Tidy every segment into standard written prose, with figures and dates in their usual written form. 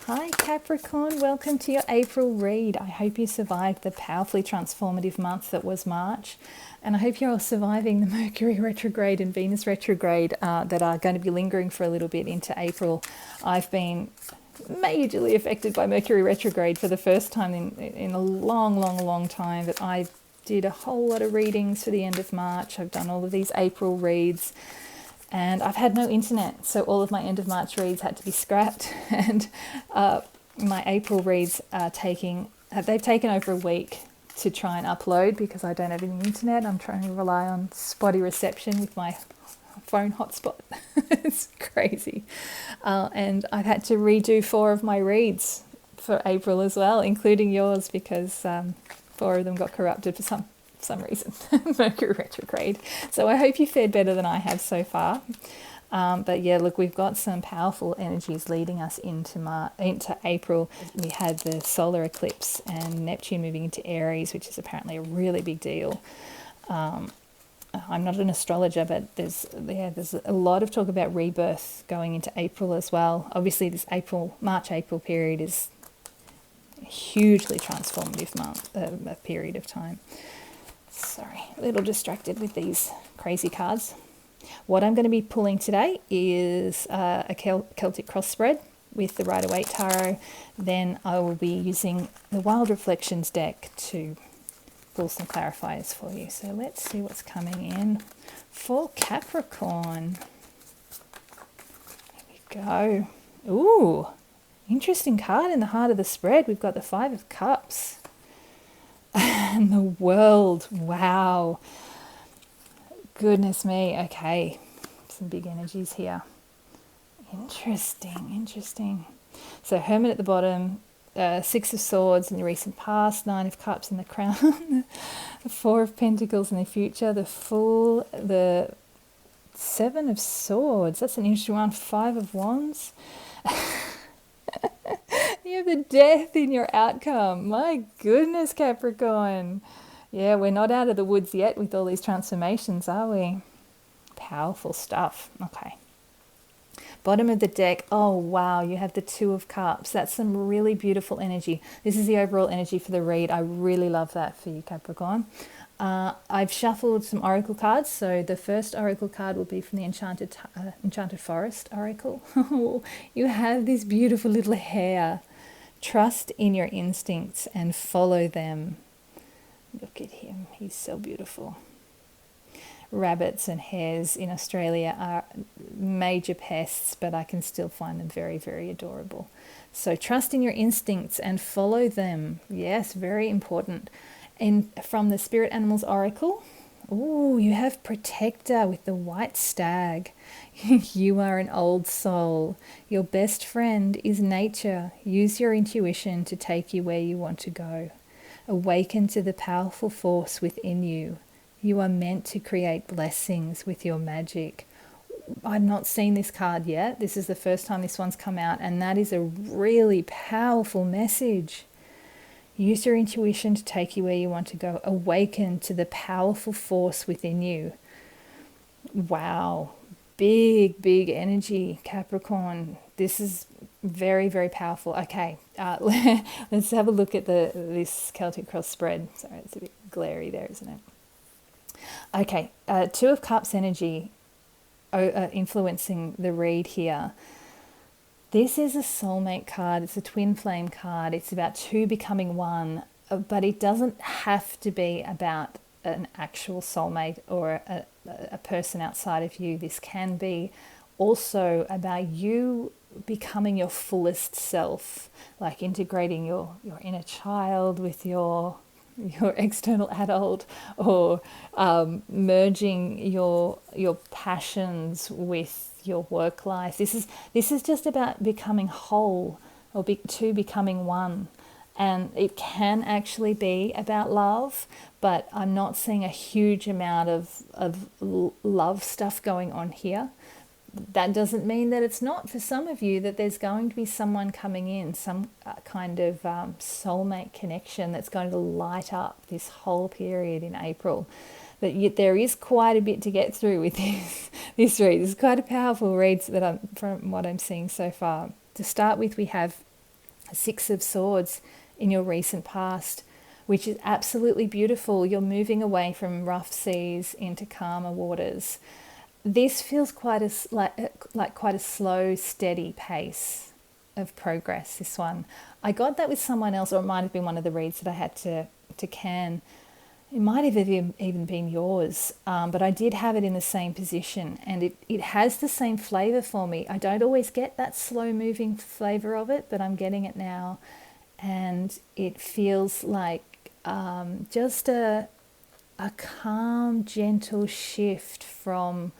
Hi Capricorn, welcome to your April read. I hope you survived the powerfully transformative month that was March, and I hope you're all surviving the Mercury retrograde and Venus retrograde that are going to be lingering for a little bit into April. I've been majorly affected by Mercury retrograde for the first time in a long time, but I did a whole lot of readings for the end of March. I've done all of these April reads. And I've had no internet, so all of my end of March reads had to be scrapped. And my April reads are they've taken over a week to try and upload because I don't have any internet. I'm trying to rely on spotty reception with my phone hotspot. It's crazy. And I've had to redo 4 of my reads for April as well, including yours, because 4 of them got corrupted for some reason. Mercury retrograde. So I hope you fared better than I have so far. But yeah, look, we've got some powerful energies leading us into April. We had the solar eclipse and Neptune moving into Aries, which is apparently a really big deal. I'm not an astrologer, but there's a lot of talk about rebirth going into April as well. Obviously, this March-April period is a hugely transformative a period of time. Sorry, a little distracted with these crazy cards. What I'm going to be pulling today is a Celtic cross spread with the Rider-Waite Tarot. Then I will be using the Wild Reflections deck to pull some clarifiers for you. So let's see what's coming in for Capricorn. Here we go. Ooh, interesting card in the heart of the spread. We've got the 5 of Cups. And the World, wow. Goodness me, okay. Some big energies here. Interesting. So Hermit at the bottom, 6 of Swords in the recent past, 9 of Cups in the Crown, the 4 of Pentacles in the future, the Fool, the 7 of Swords, that's an interesting one, 5 of Wands. You have the Death in your outcome. My goodness, Capricorn. Yeah, we're not out of the woods yet with all these transformations, are we? Powerful stuff. Okay. Bottom of the deck. Oh, wow. You have the 2 of Cups. That's some really beautiful energy. This is the overall energy for the read. I really love that for you, Capricorn. I've shuffled some oracle cards. So the first oracle card will be from the Enchanted Forest oracle. You have this beautiful little hare. Trust in your instincts and follow them. Look at him. He's so beautiful. Rabbits and hares in Australia are major pests, but I can still find them very, very adorable. So trust in your instincts and follow them. Yes, very important. And from the Spirit Animals Oracle, ooh, you have Protector with the white stag. You are an old soul. Your best friend is nature. Use your intuition to take you where you want to go. Awaken to the powerful force within you. You are meant to create blessings with your magic. I've not seen this card yet. This is the first time this one's come out, and that is a really powerful message. Use your intuition to take you where you want to go. Awaken to the powerful force within you. Wow. Big energy, Capricorn. This is very, very powerful. Okay, let's have a look at this Celtic cross spread. Sorry, it's a bit glary there, isn't it? Okay, 2 of Cups energy influencing the read here. This is a soulmate card. It's a twin flame card. It's about 2 becoming 1, but it doesn't have to be about an actual soulmate or a person outside of you. This can be also about you becoming your fullest self, like integrating your inner child with your external adult, or merging your passions with your work life. This is just about becoming whole, or becoming one. And it can actually be about love, but I'm not seeing a huge amount of love stuff going on here. That doesn't mean that it's not for some of you, that there's going to be someone coming in, some kind of soulmate connection that's going to light up this whole period in April. But yet there is quite a bit to get through with this read. It's quite a powerful read from what I'm seeing so far. To start with, we have Six of Swords in your recent past, which is absolutely beautiful. You're moving away from rough seas into calmer waters. This feels quite like quite a slow, steady pace of progress, this one. I got that with someone else, or it might have been one of the reads that I had to can. It might have even been yours, but I did have it in the same position, and it has the same flavour for me. I don't always get that slow moving flavour of it, but I'm getting it now, and it feels like just a calm, gentle shift from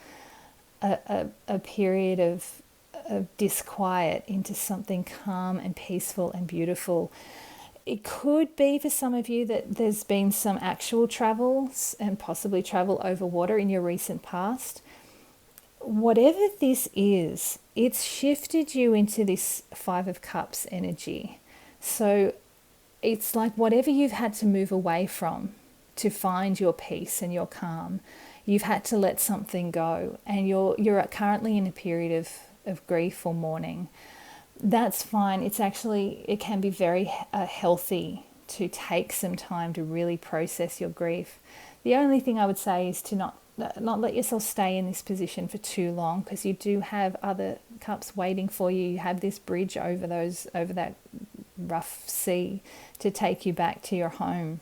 a period of disquiet into something calm and peaceful and beautiful. It could be for some of you that there's been some actual travels and possibly travel over water in your recent past. Whatever this is, it's shifted you into this Five of Cups energy. So it's like whatever you've had to move away from to find your peace and your calm, you've had to let something go, and you're currently in a period of grief or mourning. That's fine. It can be very healthy to take some time to really process your grief. The only thing I would say is to not let yourself stay in this position for too long, because you do have other cups waiting for you. You have this bridge over that rough sea to take you back to your home.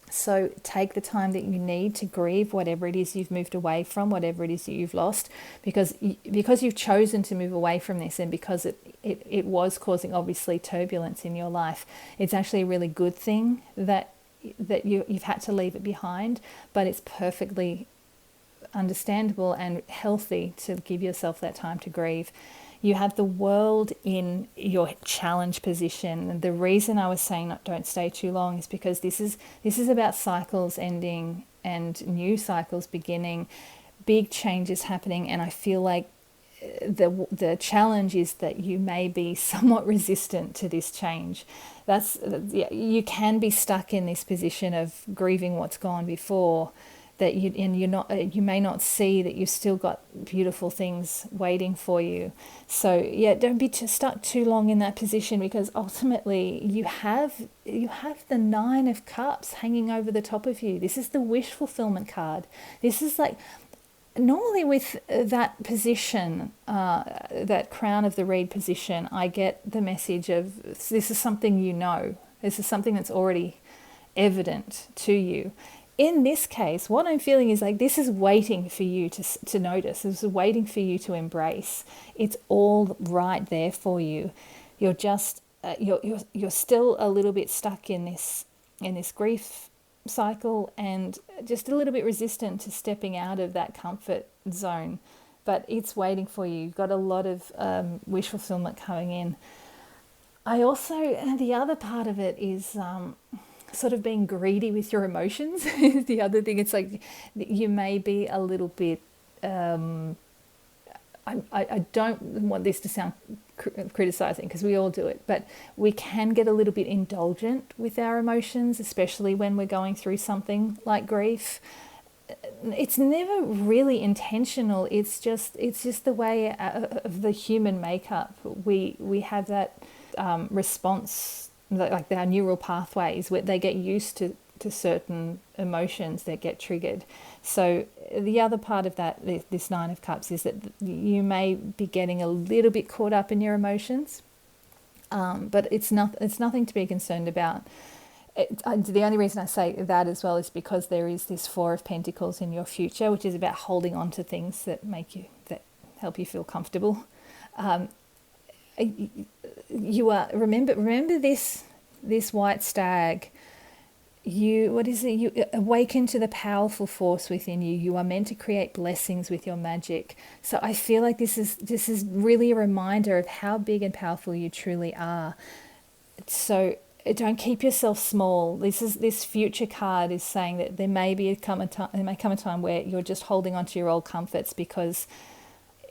So take the time that you need to grieve whatever it is you've moved away from, whatever it is that you've lost, because you've chosen to move away from this, and because it was causing obviously turbulence in your life. It's actually a really good thing that you've had to leave it behind, but it's perfectly understandable and healthy to give yourself that time to grieve. You have the World in your challenge position. And the reason I was saying don't stay too long is because this is about cycles ending and new cycles beginning, big changes happening, and I feel like the challenge is that you may be somewhat resistant to this change. You can be stuck in this position of grieving what's gone before, that you may not see that you've still got beautiful things waiting for you. So yeah, don't be stuck too long in that position, because ultimately you have the Nine of Cups hanging over the top of you. This is the wish fulfillment card. This is like, normally with that position, that crown of the reed position, I get the message of this is something you know. This is something that's already evident to you. In this case, what I'm feeling is like this is waiting for you to notice. This is waiting for you to embrace. It's all right there for you. You're just you're still a little bit stuck in this grief cycle, and just a little bit resistant to stepping out of that comfort zone. But it's waiting for you. You've got a lot of wish fulfillment coming in. The other part of it is sort of being greedy with your emotions. Is the other thing. It's like you may be a little bit I don't want this to sound criticizing, because we all do it, but we can get a little bit indulgent with our emotions, especially when we're going through something like grief. It's never really intentional. It's just the way of the human makeup. We have that response, like our neural pathways, where they get used to certain emotions that get triggered. So the other part of that, this Nine of Cups, is that you may be getting a little bit caught up in your emotions, but it's nothing to be concerned about. The only reason I say that as well is because there is this Four of Pentacles in your future, which is about holding on to things that help you feel comfortable. You are remember this white stag. You awaken to the powerful force within you. You are meant to create blessings with your magic. So I feel like this is really a reminder of how big and powerful you truly are. So don't keep yourself small. This future card is saying that there may come a time where you're just holding on to your old comforts because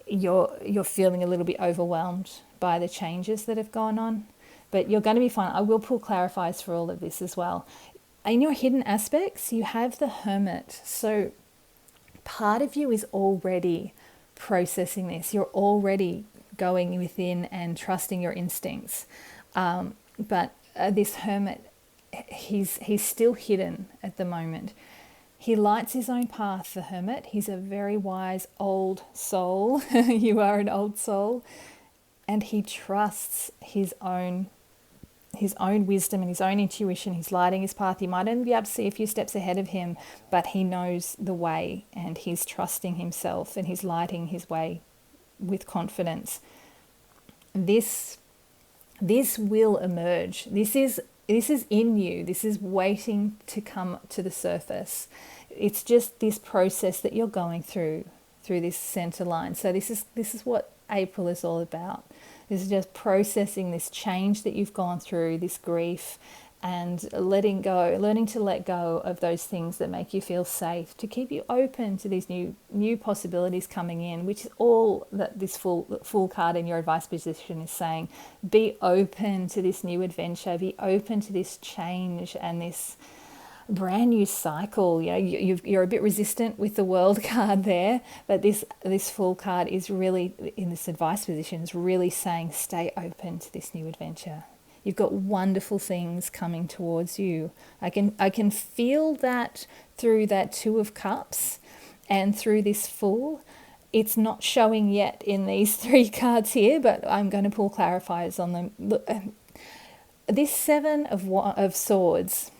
you're feeling a little bit overwhelmed by the changes that have gone on. But you're going to be fine. I will pull clarifiers for all of this as well. In your hidden aspects, you have the Hermit. So part of you is already processing this. You're already going within and trusting your instincts. But this hermit, he's still hidden at the moment. He lights his own path, the hermit. He's a very wise old soul. You are an old soul. And he trusts his own wisdom and his own intuition. He's lighting his path. You might only be able to see a few steps ahead of him, but he knows the way, and he's trusting himself, and he's lighting his way with confidence. This will emerge. This is in you. This is waiting to come to the surface. It's just this process that you're going through this center line. So this is what April is all about. This is just processing this change that you've gone through, this grief, and learning to let go of those things that make you feel safe, to keep you open to these new possibilities coming in, which is all that this full card in your advice position is saying. Be open to this new adventure, be open to this change and this brand new cycle. You know, you're a bit resistant with the World card there, but this full card is really, in this advice position, is really saying stay open to this new adventure. You've got wonderful things coming towards you. I can feel that through that Two of Cups and through this Fool. It's not showing yet in these three cards here, but I'm going to pull clarifiers on them. Look, this Seven of Swords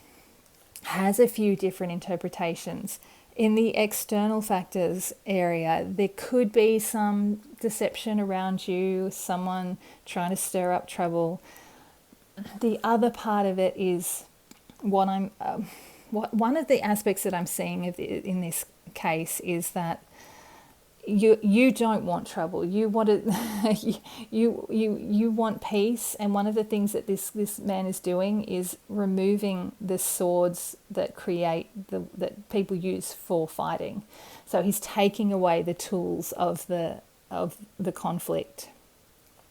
has a few different interpretations. In the external factors area, there could be some deception around you, someone trying to stir up trouble. The other part of it is one of the aspects that I'm seeing in this case is that you don't want trouble. You want it, you want peace. And one of the things that this man is doing is removing the swords that that people use for fighting. So he's taking away the tools of the conflict,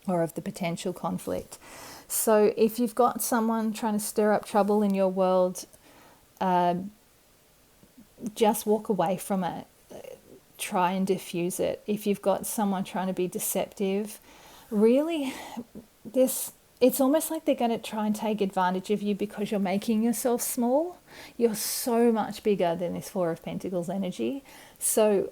or of the potential conflict. So if you've got someone trying to stir up trouble in your world, just walk away from it. Try and diffuse it. If you've got someone trying to be deceptive, really, it's almost like they're going to try and take advantage of you because you're making yourself small. You're so much bigger than this Four of Pentacles energy. So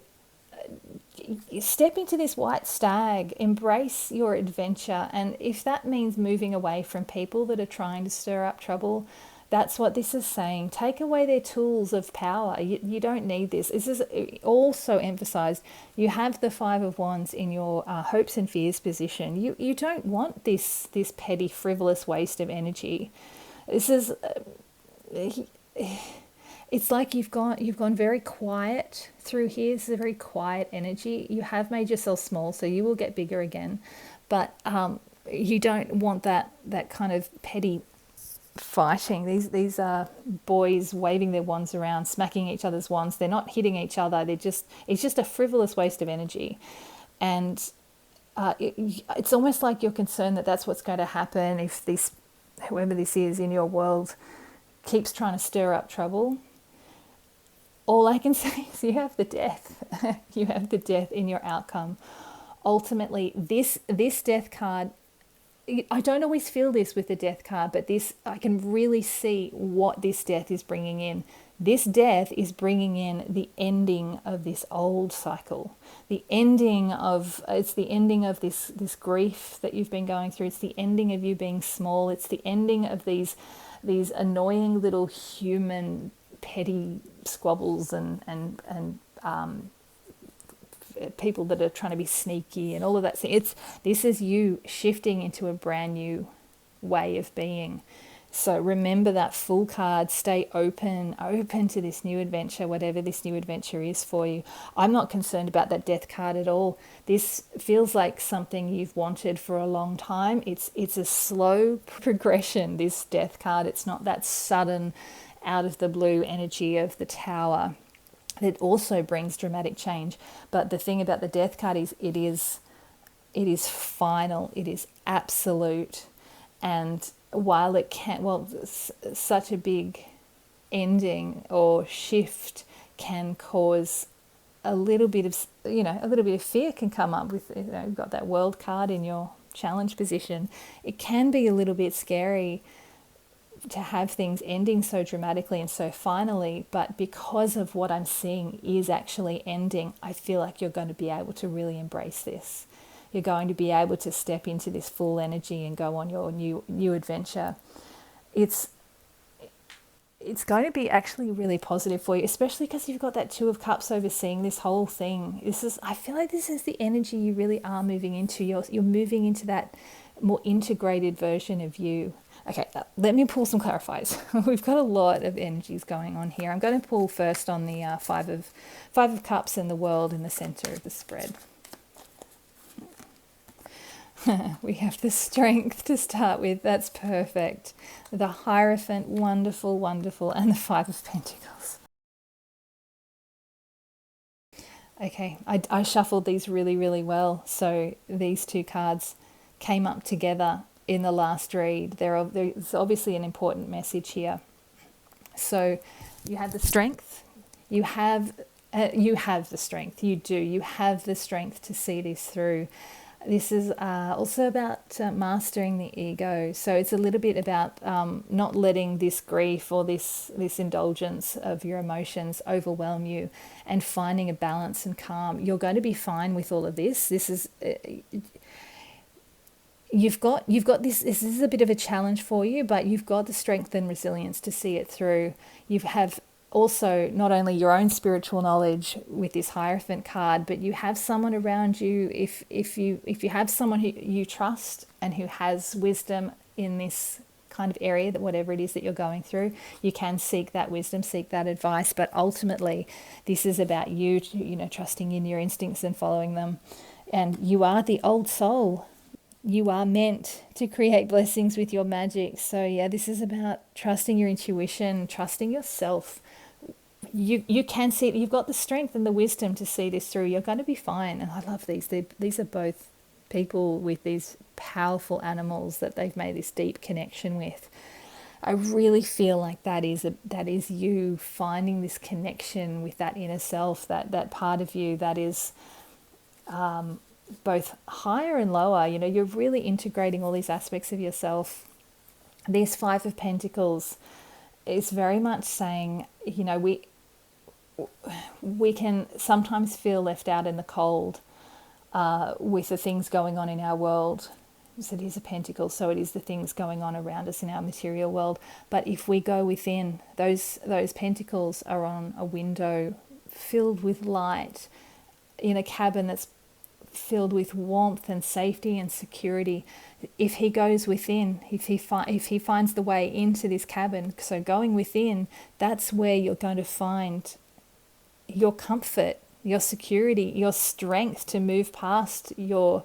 step into this white stag, embrace your adventure, and if that means moving away from people that are trying to stir up trouble, that's what this is saying. Take away their tools of power. You don't need this. This is also emphasized. You have the Five of Wands in your hopes and fears position. You don't want this petty, frivolous waste of energy. This is. It's like you've gone very quiet through here. This is a very quiet energy. You have made yourself small, so you will get bigger again. But you don't want that kind of petty fighting. These are boys waving their wands around, smacking each other's wands. They're not hitting each other. It's just a frivolous waste of energy. And it's almost like you're concerned that that's what's going to happen if whoever this is in your world keeps trying to stir up trouble. All I can say is you have the Death. You have the Death in your outcome. Ultimately, this Death card, I don't always feel this with the Death card, but I can really see what this Death is bringing in. This Death is bringing in the ending of this old cycle. It's the ending of this grief that you've been going through. It's the ending of you being small. It's the ending of these annoying little human petty squabbles and people that are trying to be sneaky and all of that. This is you shifting into a brand new way of being. So remember that Fool card. Stay open to this new adventure, whatever this new adventure is for you. I'm not concerned about that Death card at all. This feels like something you've wanted for a long time. It's a slow progression, this Death card. It's not that sudden, out of the blue energy of the Tower. It also brings dramatic change. But the thing about the Death card is it is final, it is absolute. And while it such a big ending or shift can cause a little bit of fear can come up with, you've got that World card in your challenge position, it can be a little bit scary to have things ending so dramatically and so finally, but because of what I'm seeing is actually ending, I feel like you're going to be able to really embrace this. You're going to be able to step into this full energy and go on your new adventure. It's going to be actually really positive for you, especially because you've got that Two of Cups overseeing this whole thing. I feel like this is the energy you really are moving into. You're moving into that more integrated version of you. Okay, let me pull some clarifiers. We've got a lot of energies going on here. I'm going to pull first on the Five of Cups and the World in the center of the spread. We have the Strength to start with. That's perfect. The Hierophant, wonderful, wonderful, and the Five of Pentacles. Okay, I shuffled these really, really well. So these two cards came up together in the last read. There's obviously an important message here. So you have the Strength. You have the strength. You do. You have the strength to see this through. This is also about mastering the ego. So it's a little bit about not letting this grief or this indulgence of your emotions overwhelm you, and finding a balance and calm. You're going to be fine with all of this. This is you've got this. This is a bit of a challenge for you, but you've got the strength and resilience to see it through. You have also not only your own spiritual knowledge with this Hierophant card, but you have someone around you. If you have someone who you trust and who has wisdom in this kind of area, that whatever it is that you're going through, you can seek that wisdom, seek that advice. But ultimately, this is about you, trusting in your instincts and following them. And you are the old soul. You are meant to create blessings with your magic. So yeah, this is about trusting your intuition, trusting yourself. You can see it. You've got the strength and the wisdom to see this through. You're going to be fine. And I love these. These are both people with these powerful animals that they've made this deep connection with. I really feel like that is you finding this connection with that inner self, that part of you that is both higher and lower. You're really integrating all these aspects of yourself. This Five of Pentacles is very much saying, we can sometimes feel left out in the cold with the things going on in our world. So it is a pentacle, so it is the things going on around us in our material world. But if we go within, those pentacles are on a window filled with light, in a cabin that's filled with warmth and safety and security. If he goes within, if he finds the way into this cabin, so going within, that's where you're going to find your comfort, your security, your strength to move past your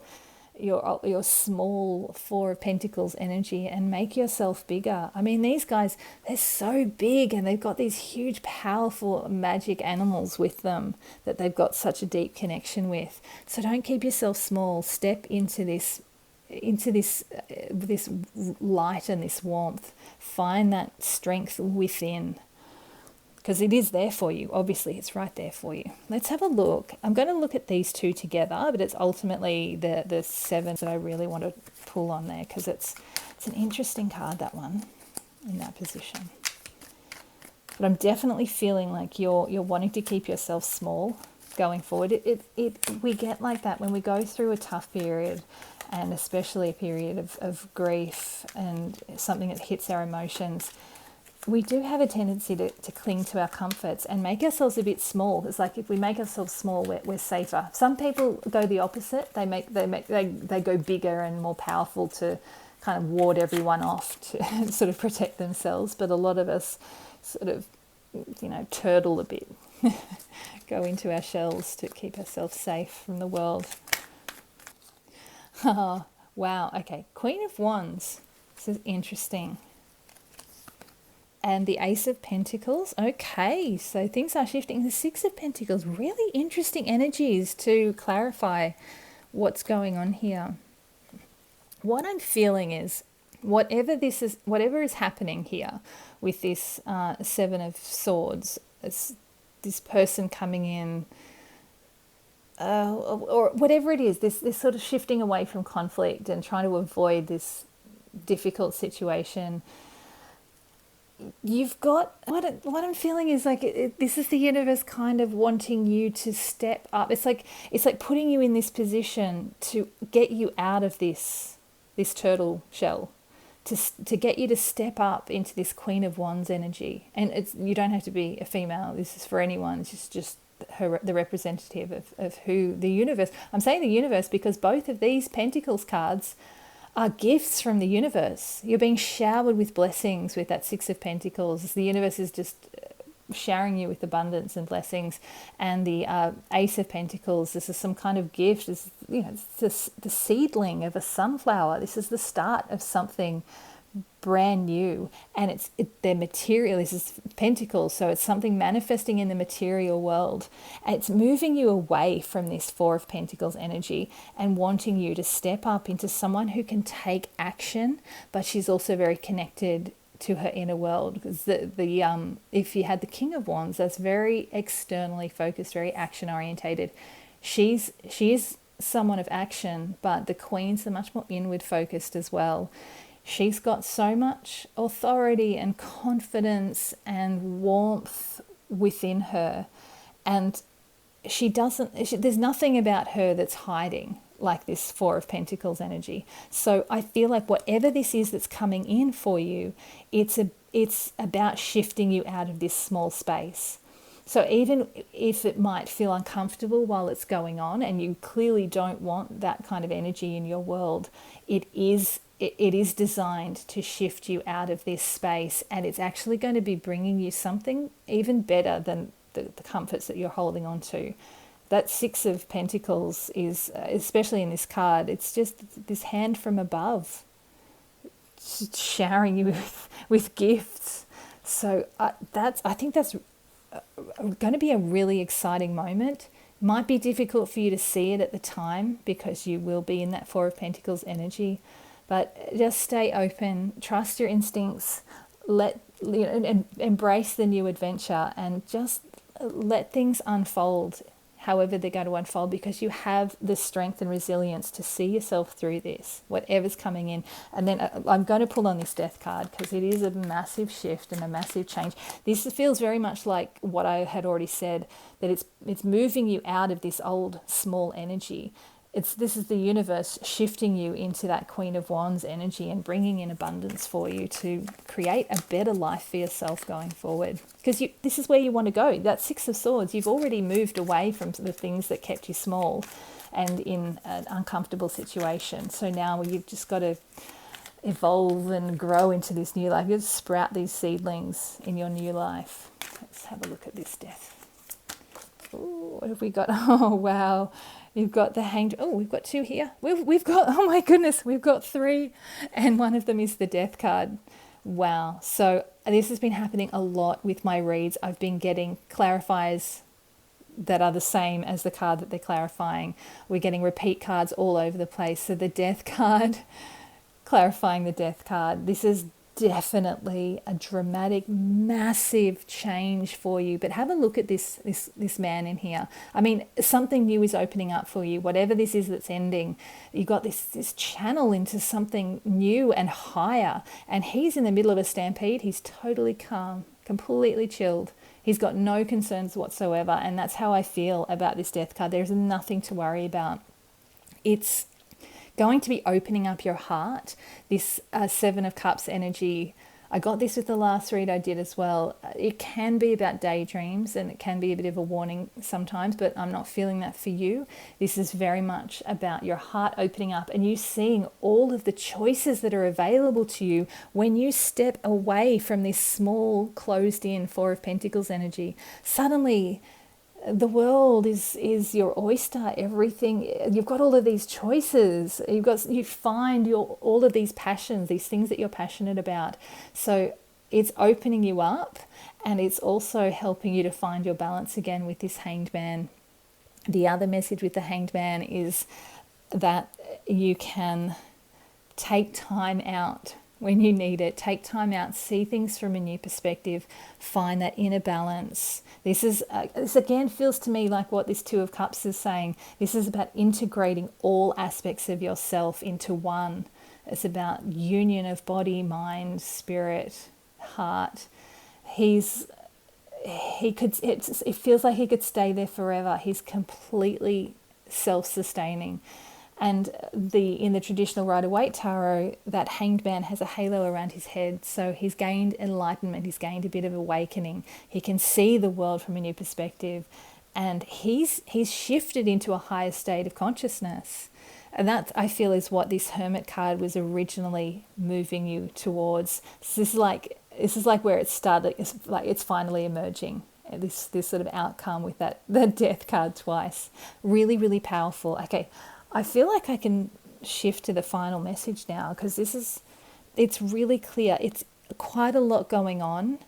small Four of Pentacles energy and make yourself bigger. I mean, these guys, they're so big and they've got these huge, powerful magic animals with them that they've got such a deep connection with. So don't keep yourself small. Step into this light and this warmth. Find that strength within, because it is there for you. Obviously, it's right there for you. Let's have a look. I'm going to look at these two together, but it's ultimately the seven that I really want to pull on there, because it's an interesting card, that one, in that position. But I'm definitely feeling like you're wanting to keep yourself small going forward. We get like that when we go through a tough period, and especially a period of grief and something that hits our emotions. We do have a tendency to cling to our comforts and make ourselves a bit small. It's like if we make ourselves small, we're safer. Some people go the opposite. They go bigger and more powerful to kind of ward everyone off, to sort of protect themselves. But a lot of us sort of, turtle a bit, go into our shells to keep ourselves safe from the world. Oh, wow. Okay, Queen of Wands. This is interesting. And the Ace of Pentacles. Okay, so things are shifting. The Six of Pentacles. Really interesting energies to clarify what's going on here. What I'm feeling is whatever is happening here with this Seven of Swords, this person coming in, or whatever it is, this sort of shifting away from conflict and trying to avoid this difficult situation. You've got what I'm feeling is like this is the universe kind of wanting you to step up. It's like putting you in this position to get you out of this turtle shell, to get you to step up into this Queen of Wands energy. And you don't have to be a female. This is for anyone. It's just the representative of who the universe. I'm saying the universe because both of these Pentacles cards are gifts from the universe. You're being showered with blessings with that Six of Pentacles. The universe is just showering you with abundance and blessings. And the Ace of Pentacles, this is some kind of gift. It's the seedling of a sunflower. This is the start of something brand new, and they're material. This is Pentacles, so it's something manifesting in the material world. It's moving you away from this Four of Pentacles energy and wanting you to step up into someone who can take action, but she's also very connected to her inner world, because if you had the King of Wands, that's very externally focused, very action orientated. She is someone of action, but the Queen's much more inward focused as well. She's got so much authority and confidence and warmth within her, and there's nothing about her that's hiding like this Four of Pentacles energy. So I feel like whatever this is that's coming in for you, it's about shifting you out of this small space. So even if it might feel uncomfortable while it's going on, and you clearly don't want that kind of energy in your world, it is designed to shift you out of this space, and it's actually going to be bringing you something even better than the comforts that you're holding on to. That Six of Pentacles is, especially in this card, it's just this hand from above showering you with gifts. So I think that's going to be a really exciting moment. Might be difficult for you to see it at the time because you will be in that Four of Pentacles energy, but just stay open, trust your instincts, and embrace the new adventure, and just let things unfold however they're going to unfold, because you have the strength and resilience to see yourself through this, whatever's coming in. And then I'm going to pull on this Death card because it is a massive shift and a massive change. This feels very much like what I had already said, that it's moving you out of this old small energy. This is the universe shifting you into that Queen of Wands energy and bringing in abundance for you to create a better life for yourself going forward. Because this is where you want to go. That Six of Swords, you've already moved away from the things that kept you small and in an uncomfortable situation. So now you've just got to evolve and grow into this new life. You have to sprout these seedlings in your new life. Let's have a look at this Death. Ooh, what have we got? Oh, wow. You've got the Hanged. Oh, we've got two here. We've got, oh my goodness, we've got three. And one of them is the Death card. Wow. So this has been happening a lot with my reads. I've been getting clarifiers that are the same as the card that they're clarifying. We're getting repeat cards all over the place. So the Death card, clarifying the Death card. This is definitely a dramatic, massive change for you. But have a look at this man in here. I mean, something new is opening up for you. Whatever this is that's ending, you got this channel into something new and higher. And he's in the middle of a stampede. He's totally calm, completely chilled. He's got no concerns whatsoever. And that's how I feel about this Death card. There's nothing to worry about. It's going to be opening up your heart. This Seven of Cups energy, I got this with the last read I did as well. It can be about daydreams, and it can be a bit of a warning sometimes, but I'm not feeling that for you. This is very much about your heart opening up and you seeing all of the choices that are available to you when you step away from this small, closed-in Four of Pentacles energy. Suddenly, the world is your oyster. Everything, you've got all of these choices. You find all of these passions, these things that you're passionate about. So it's opening you up, and it's also helping you to find your balance again with this Hanged Man. The other message with the Hanged Man is that you can take time out when you need it. Take time out, see things from a new perspective, find that inner balance. This again feels to me like what this Two of Cups is saying. This is about integrating all aspects of yourself into one. It's about union of body, mind, spirit, heart. It feels like he could stay there forever. He's completely self-sustaining. And in the traditional Rider-Waite tarot, that Hanged Man has a halo around his head. So he's gained enlightenment. He's gained a bit of awakening. He can see the world from a new perspective, and he's shifted into a higher state of consciousness. And that, I feel, is what this Hermit card was originally moving you towards. So this is like where it started. It's finally emerging. This sort of outcome with the Death card twice. Really, really powerful. Okay, I feel like I can shift to the final message now, because it's really clear. It's quite a lot going on,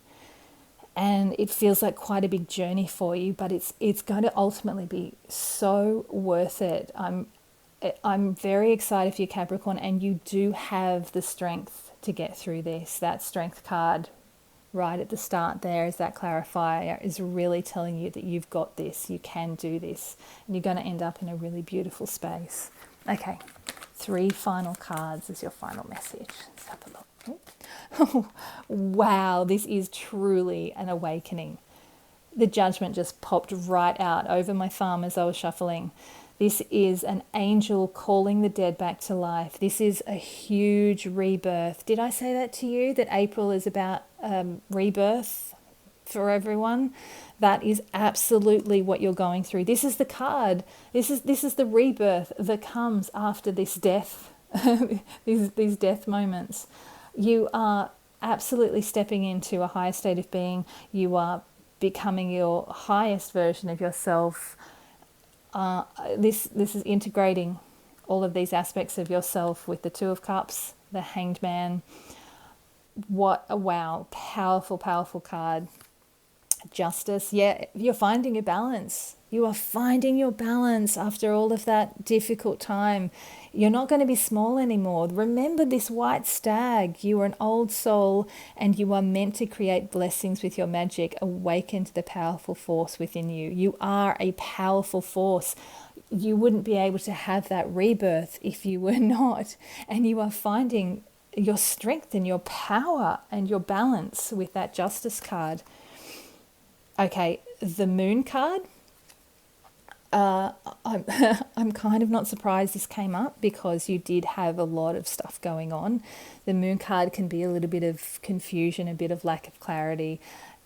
and it feels like quite a big journey for you, but it's going to ultimately be so worth it. I'm very excited for you, Capricorn, and you do have the strength to get through this. That Strength card right at the start there is that clarifier, is really telling you that you've got this, you can do this, and you're going to end up in a really beautiful space. Okay, 3 final cards is your final message. Let's have a look. Oh, wow, this is truly an awakening. The Judgment just popped right out over my thumb as I was shuffling. This is an angel calling the dead back to life. This is a huge rebirth. Did I say that to you, that April is about rebirth for everyone? That is absolutely what you're going through. This is the card. This is the rebirth that comes after this death, these death moments. You are absolutely stepping into a higher state of being. You are becoming your highest version of yourself. This is integrating all of these aspects of yourself with the Two of Cups, the Hanged Man. What a wow, powerful, powerful card. Justice. Yeah, you're finding your balance. You are finding your balance after all of that difficult time. You're not going to be small anymore. Remember this white stag. You are an old soul, and you are meant to create blessings with your magic. Awaken to the powerful force within you. You are a powerful force. You wouldn't be able to have that rebirth if you were not. And you are finding your strength and your power and your balance with that Justice card. Okay, the Moon card. I'm kind of not surprised this came up, because you did have a lot of stuff going on. The Moon card can be a little bit of confusion, a bit of lack of clarity,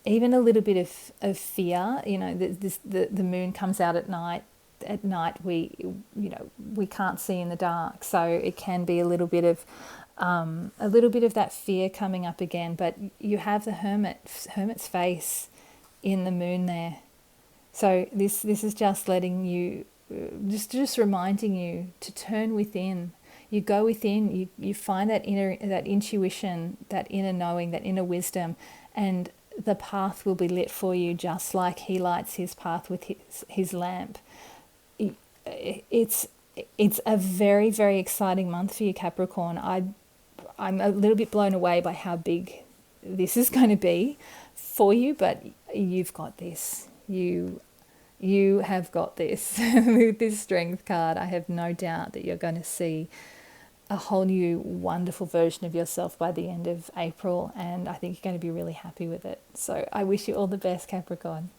even a little bit of fear. You know, the moon comes out at night. At night we can't see in the dark, so it can be a little bit of that fear coming up again. But you have the Hermit's face in the moon there. So this is just letting you, just reminding you to turn within. You go within, you find that intuition, that inner knowing, that inner wisdom, and the path will be lit for you, just like he lights his path with his lamp. It's a very, very exciting month for you, Capricorn. I'm a little bit blown away by how big this is going to be for you, but you've got this. You have got this. With this Strength card, I have no doubt that you're going to see a whole new wonderful version of yourself by the end of April, and I think you're going to be really happy with it. So I wish you all the best, Capricorn.